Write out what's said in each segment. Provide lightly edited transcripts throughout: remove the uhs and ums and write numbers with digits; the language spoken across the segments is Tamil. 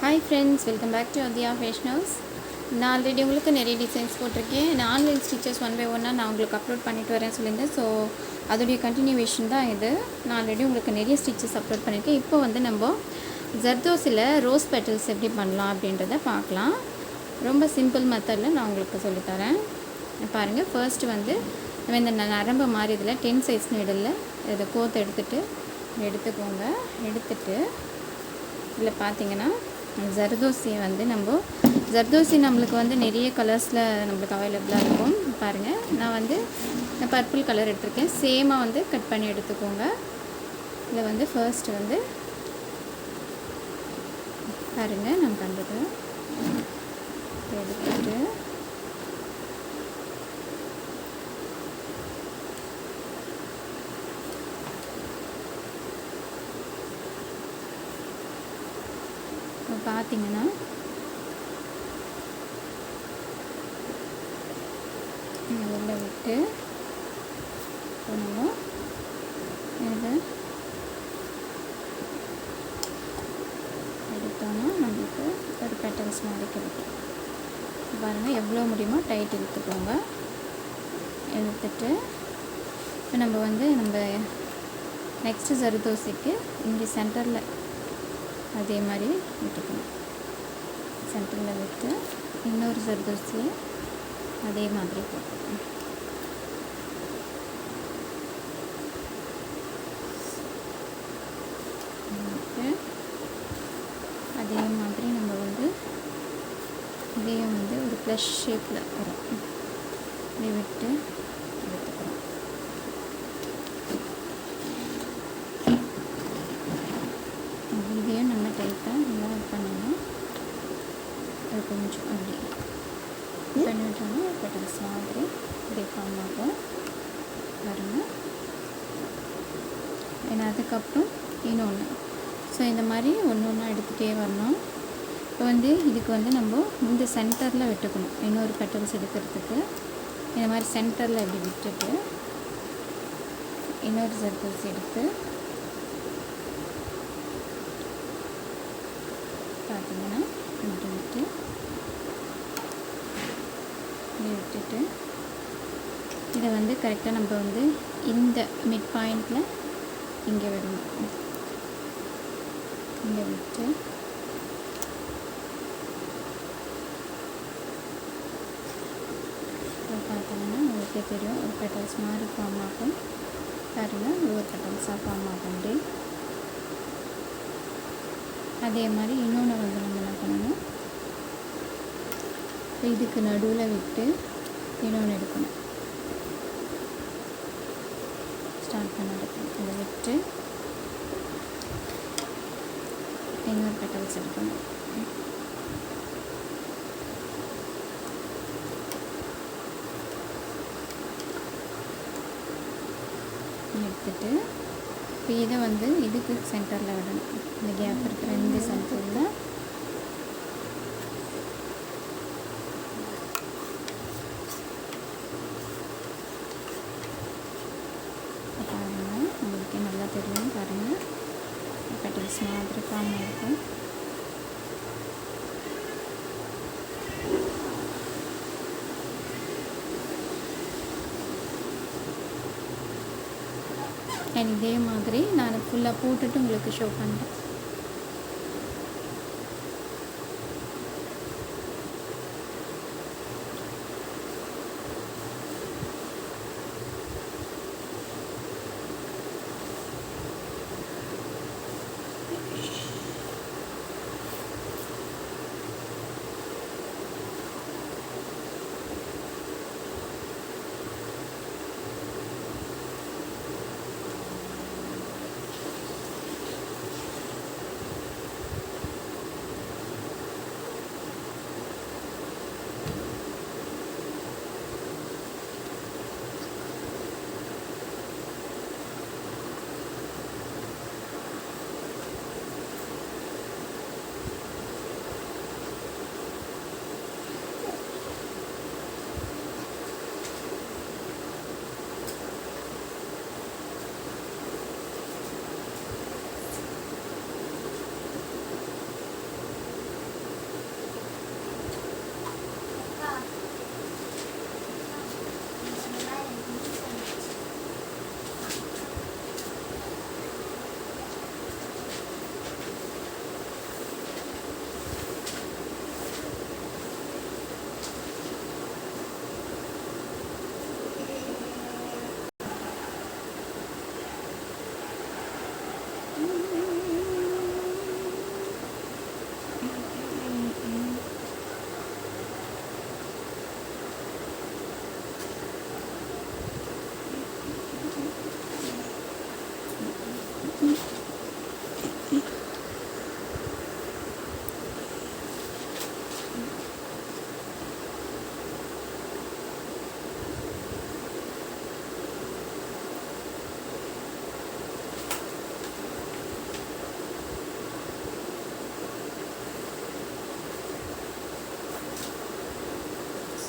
Hi friends, welcome back to Athya fashion house. நான் ஆல்ரெடி உங்களுக்கு நிறைய டிசைன்ஸ் போட்டிருக்கேன். நான் ஆன்லைன் ஸ்டிச்சஸ் ஒன் பை ஒன்னாக நான் உங்களுக்கு அப்லோட் பண்ணிட்டு வரேன் சொல்லியிருந்தேன். ஸோ அதோடைய கண்டினியூவேஷன் தான் இது. நான் ஆல்ரெடி உங்களுக்கு நிறைய ஸ்டிச்சஸ் அப்லோட் பண்ணியிருக்கேன். இப்போ வந்து நம்ம ஜர்தோசியில் ரோஸ் பெட்டல்ஸ் எப்படி பண்ணலாம் அப்படின்றத பார்க்கலாம். ரொம்ப சிம்பிள் மெத்தடில் நான் உங்களுக்கு சொல்லித்தரேன். பாருங்கள், ஃபர்ஸ்ட்டு வந்து நம்ம இந்த நரம்பு மாதிரி இதில் 10 சைஸ் நீடலில் இதை கோத்து எடுத்துக்கோங்க. எடுத்துட்டு இதில் பார்த்தீங்கன்னா ஜர்தோசியை வந்து ஜர்தோசி நம்மளுக்கு வந்து நிறைய கலர்ஸில் நம்மளுக்கு அவைலபிளாக இருக்கும். பாருங்கள், நான் வந்து பர்பிள் கலர் எடுத்திருக்கேன். சேமாக வந்து கட் பண்ணி எடுத்துக்கோங்க. இதில் வந்து ஃபர்ஸ்ட் வந்து பாருங்கள், நான் பண்ணுறது எடுத்துட்டு பார்த்தீங்கன்னா உள்ள விட்டு நம்ம இதை எடுத்தோம்னா நம்மளுக்கு ஒரு பெட்டல்ஸ் மாதிரி கிடைக்கும். பாருங்கள், எவ்வளோ முடியுமோ டைட் இழுத்துக்கோங்க. எடுத்துட்டு இப்போ நம்ம நெக்ஸ்ட்டு ஜர்தோசிக்கு இங்கே சென்டரில் அதே மாதிரி விட்டுக்கணும். சென்டரில் விட்டு இன்னொரு ஜர்தோசியை அதே மாதிரி போட்டுக்கணும். அதே மாதிரி நம்ம வந்து இதையும் வந்து ஒரு ப்ளஸ் ஷேப்பில் வரும். இதை விட்டு எடுத்துக்கிறோம். இதையும் நல்லா டைட்டாக நல்லா பண்ணணும். அது கொஞ்சம் அப்படி பண்ணிவிட்டோம்னா பெட்டல்ஸ் மாதிரி இப்படி ஃபார்ம் ஆகும். பாருங்கள், ஏன்னா அதுக்கப்புறம் இன்னொன்று. ஸோ இந்த மாதிரி ஒன்று ஒன்றா எடுத்துகிட்டே வரணும். இப்போ வந்து இதுக்கு வந்து நம்ம இந்த சென்டரில் விட்டுக்கணும். இன்னொரு பெட்டல்ஸ் எடுக்கிறதுக்கு இந்த மாதிரி சென்டரில் இப்படி விட்டுட்டு இன்னொரு ஜர்தோசி எடுத்து பார்த்தீங்கன்னா இப்படி விட்டுட்டு இதை வந்து கரெக்டாக நம்ம வந்து இந்த மிட் பாயிண்டில் இங்கே விடணும். இங்கே விட்டு பார்த்தீங்கன்னா உங்களுக்கு தெரியும், ஒரு பெட்டல்ஸ் மாதிரி ஃபார்ம் ஆகும். பாருங்கள், ஒரு பெட்டல்ஸாக ஃபார்ம் ஆகும். அப்படி அதே மாதிரி இன்னொன்று வந்து நம்ம என்ன பண்ணணும், இதுக்கு நடுவில் விட்டு இன்னொன்று எடுக்கணும். ஸ்டார்ட் பண்ண எடுக்கணும். அதை விட்டு இன்னொரு பெட்டல்ஸ் எடுக்கணும். எடுத்துட்டு இப்போ இதை வந்து இதுக்கு சென்டரில் விடணும். இந்த கேப் இருக்கிற இந்த சென்டரில் பாருங்கள், உங்களுக்கு நல்லா தெரியும். பாருங்கள், பெட்டல்ஸ் மாதிரி ஃபார்ம் ஆகிருக்கும். அண்ட் இதே மாதிரி நான் ஃபுல்லாக போட்டுட்டு உங்களுக்கு ஷோ பண்ணுறேன்.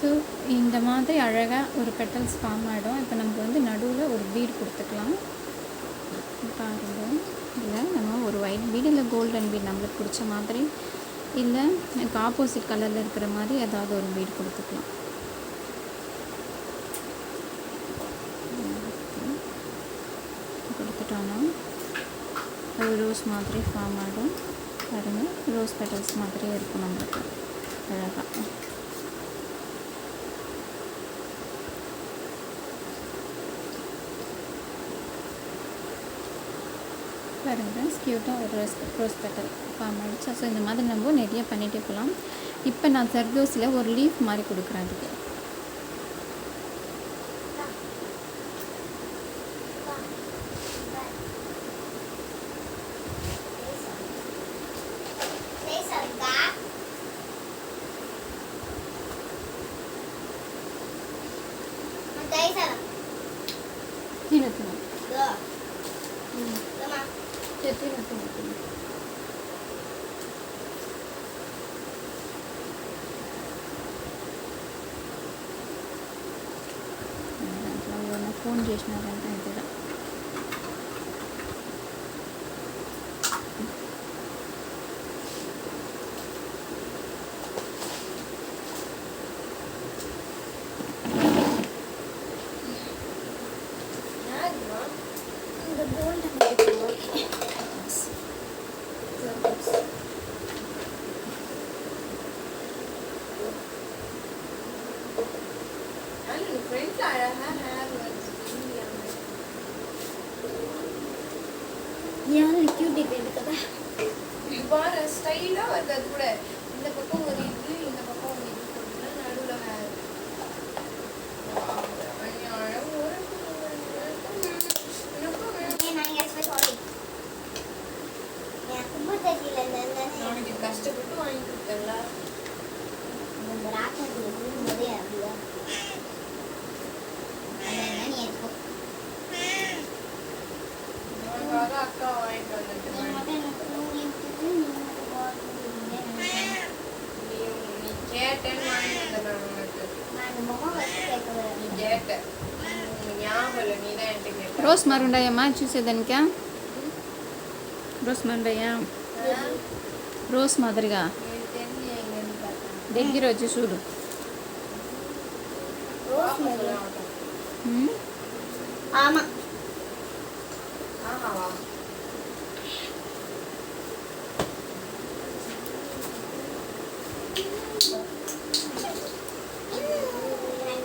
ஸோ இந்த மாதிரி அழகாக ஒரு பெட்டல்ஸ் ஃபார்ம் ஆகிடும். இப்போ நமக்கு வந்து நடுவில் ஒரு பீட் கொடுத்துக்கலாம். பாருங்கள், இதில் நம்ம ஒரு ஒயிட் பீட் இல்லை கோல்டன் பீட் நம்மளுக்கு பிடிச்ச மாதிரி, இல்லை எனக்கு ஆப்போசிட் கலரில் இருக்கிற மாதிரி ஏதாவது ஒரு பீட் கொடுத்துக்கலாம். கொடுத்துட்டோன்னா ஒரு ரோஸ் மாதிரி ஃபார்ம் ஆகிடும். பாருங்கள், ரோஸ் பெட்டல்ஸ் மாதிரியே இருக்கும் நம்மளுக்கு அழகாக. பாருங்கள், க்யூட்டாக ஒரு ரோஸ் பெட்டல் ஃபார்ம் ஆகிடுச்சு. ஸோ இந்த மாதிரி நம்ம நிறைய பண்ணிகிட்டே போகலாம். இப்போ நான் ஜர்தோசியில் ஒரு லீஃப் மாதிரி கொடுக்குறேன். அதுக்கு ఫోన్ చేసినారంట ఇంటిలో. ஏன் லிக்யூட் இருக்குது కదా பாரு ஸ்டைலா வருது. அது கூட இந்த பக்கம் ஒரு இது, இந்த பக்கம் ஒரு இது போட்டுனா நடுவுல நாளைக்கு கஷ்டப்பட்டு வாங்கி கொடுத்தல அக்கா வாங்கிட்டு வந்துட்டு நீ கேட்டேன்னு வாங்கி வந்துடுறேன் உனக்கு. நீ கேட்ட ஞாபகம் இல்லை, நீ தான் என்கிட்ட கேட்ட. రోజ్ మరి ఉన్నాయమ్మా చూసేదానికా? రోజ్ మరి ఉన్నాయా? రోజ్ మాదిరిగా దగ్గర వచ్చి చూడు. ஆமா ஆமாவா?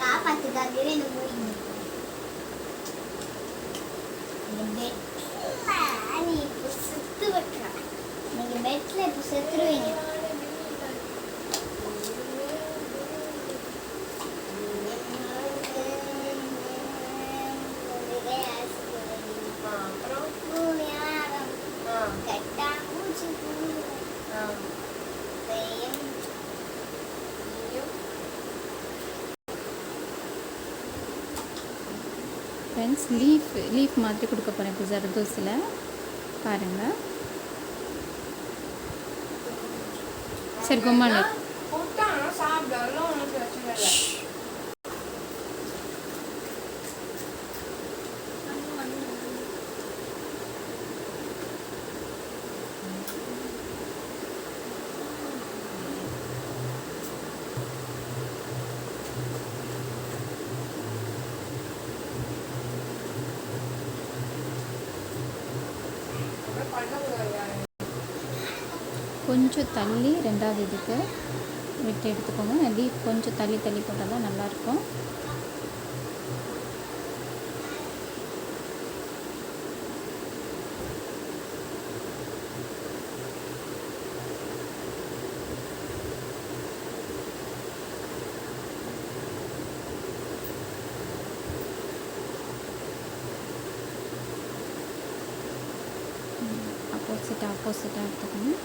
காப்பாத்துக்காகவே இந்த மூடி நீ இப்போ செத்து வைக்கிறா. நீங்க பெட்ல இப்போ செத்துருவீங்க. ஃப்ரெண்ட்ஸ், லீஃப் மாதிரி கொடுக்க போகிறேன் இப்போ ஜர்தோஸில். பாருங்கள். சரி, கும்மானு சாப்பிடாலும் ஒன்றும் பிரச்சனை இல்லை. கொஞ்சம் தள்ளி ரெண்டாவது இதுக்கு விட்டு எடுத்துக்கோங்க. லீஃப் கொஞ்சம் தள்ளி போட்டால் தான் நல்லாயிருக்கும். ஆப்போசிட்டாக எடுத்துக்கணும்.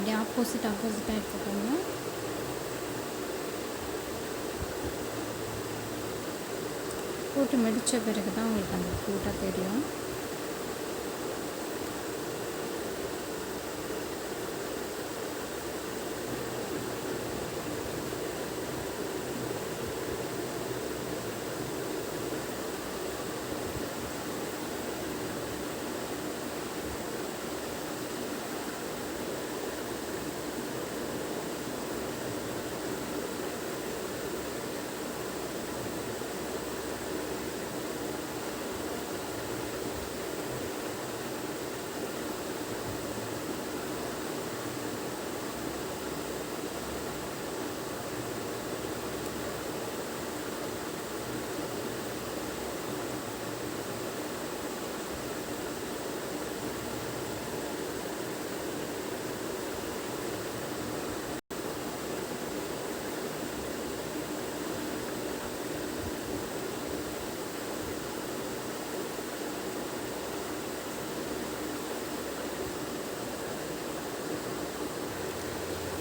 இப்படி ஆப்போசிட்டாக எடுத்துக்கோங்க. போட்டு முடித்த பிறகு தான் உங்களுக்கு அந்த க்யூட்டாக தெரியும்.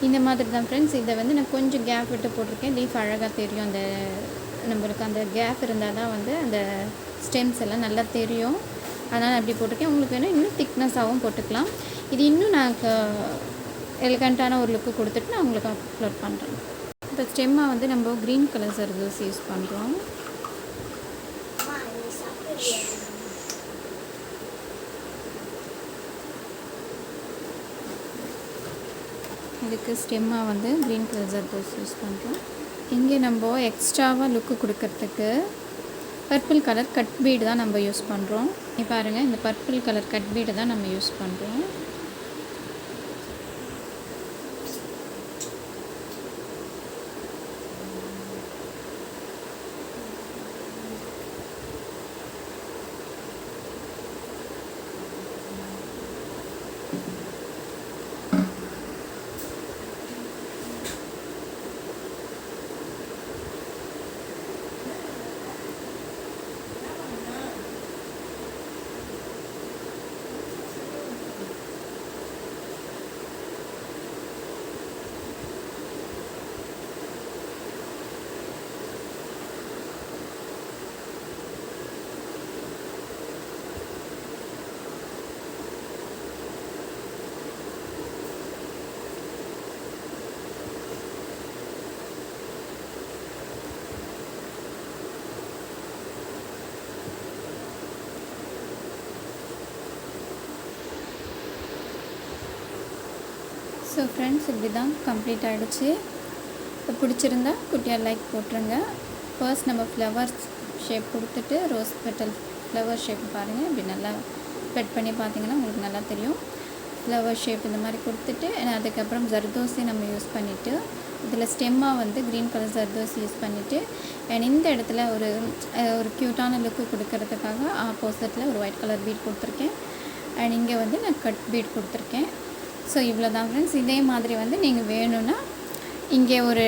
இந்த மாதிரி தான் ஃப்ரெண்ட்ஸ். இதை வந்து நான் கொஞ்சம் கேப் விட்டு போட்டிருக்கேன். லீஃப் அழகாக தெரியும். அந்த நம்மளுக்கு அந்த கேப் இருந்தால் தான் வந்து அந்த ஸ்டெம்ஸ் எல்லாம் நல்லா தெரியும். அதனால் அப்படி போட்டிருக்கேன். உங்களுக்கு வேணும் இன்னும் திக்னஸாகவும் போட்டுக்கலாம். இது இன்னும் நான் எலிகண்ட்டான ஒரு லுக்கு கொடுத்துட்டு நான் உங்களுக்கு அப்லோட் பண்ணுறேன். இப்போ ஸ்டெம்மாக வந்து நம்ம க்ரீன் கலர் சர்தோசி யூஸ் பண்ணுறோம். இதுக்கு ஸ்டெம்மாக வந்து க்ரீன் கலர் ஜர்தோசி யூஸ் பண்ணுறோம். இங்கே நம்ம எக்ஸ்ட்ராவாக லுக்கு கொடுக்கறதுக்கு பர்பிள் கலர் கட் பீடு தான் நம்ம யூஸ் பண்ணுறோம். இப்போ பாருங்கள், இந்த பர்பிள் கலர் கட் பீடு தான் நம்ம யூஸ் பண்ணுறோம். ஸோ ஃப்ரெண்ட்ஸ், இப்படி தான் கம்ப்ளீட் ஆகிடுச்சு. இப்போ பிடிச்சிருந்தா குட்டியாக லைக் போட்டுருங்க. ஃபர்ஸ்ட் நம்ம ஃப்ளவர்ஸ் ஷேப் கொடுத்துட்டு ரோஸ் பெட்டல் ஃப்ளவர் ஷேப் பாருங்கள். இப்படி நல்லா ஸ்ப்ரெட் பண்ணி பார்த்தீங்கன்னா உங்களுக்கு நல்லா தெரியும். ஃப்ளவர் ஷேப் இந்த மாதிரி கொடுத்துட்டு அதுக்கப்புறம் ஜர்தோசி நம்ம யூஸ் பண்ணிவிட்டு இதில் ஸ்டெம்மாக வந்து க்ரீன் கலர் ஜர்தோசி யூஸ் பண்ணிவிட்டு அண்ட் இந்த இடத்துல ஒரு க்யூட்டான லுக்கு கொடுக்கறதுக்காக ஆப்போசிட்டில் ஒரு ஒயிட் கலர் பீட் கொடுத்துருக்கேன். அண்ட் இங்கே வந்து நான் கட் பீட் கொடுத்துருக்கேன். ஸோ இவ்வளோ தான் ஃப்ரெண்ட்ஸ். இதே மாதிரி வந்து நீங்கள் வேணும்னா இங்கே ஒரு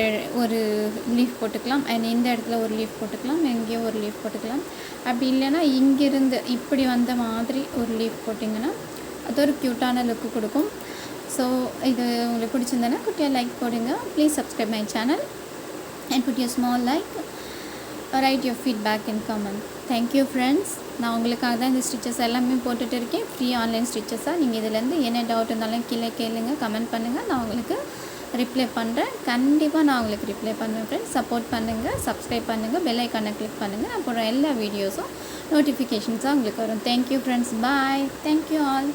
லீஃப் போட்டுக்கலாம். அண்ட் இந்த இடத்துல ஒரு லீஃப் போட்டுக்கலாம். இங்கேயும் ஒரு லீஃப் போட்டுக்கலாம். அப்படி இல்லைன்னா இங்கேருந்து இப்படி வந்த மாதிரி ஒரு லீஃப் போட்டிங்கன்னா அது ஒரு க்யூட்டான லுக்கு கொடுக்கும். ஸோ இது உங்களுக்கு பிடிச்சிருந்தேன்னா குட்டியாக லைக் போடுங்க. Please subscribe my channel and put you small like, write your feedback in comment. Thank you friends. நான் உங்களுக்காக தான் இந்த ஸ்டிச்சஸ் எல்லாமே போட்டுட்டு இருக்கேன், ஃப்ரீ ஆன்லைன் ஸ்டிச்சஸாக. நீங்கள் இதிலேருந்து என்ன டவுட் இருந்தாலும் கீழே கேளுங்க, கமெண்ட் பண்ணுங்கள். நான் உங்களுக்கு ரிப்ளை பண்ணுறேன். கண்டிப்பாக நான் உங்களுக்கு ரிப்ளை பண்ணுவேன் ஃப்ரெண்ட்ஸ். சப்போர்ட் பண்ணுங்கள், சப்ஸ்கிரைப் பண்ணுங்கள், பெல் ஐக்கானை கிளிக் பண்ணுங்கள். அப்புறம் எல்லா வீடியோஸும் நோட்டிஃபிகேஷன்ஸாக உங்களுக்கு வரும். Thank you friends. Bye. Thank you all.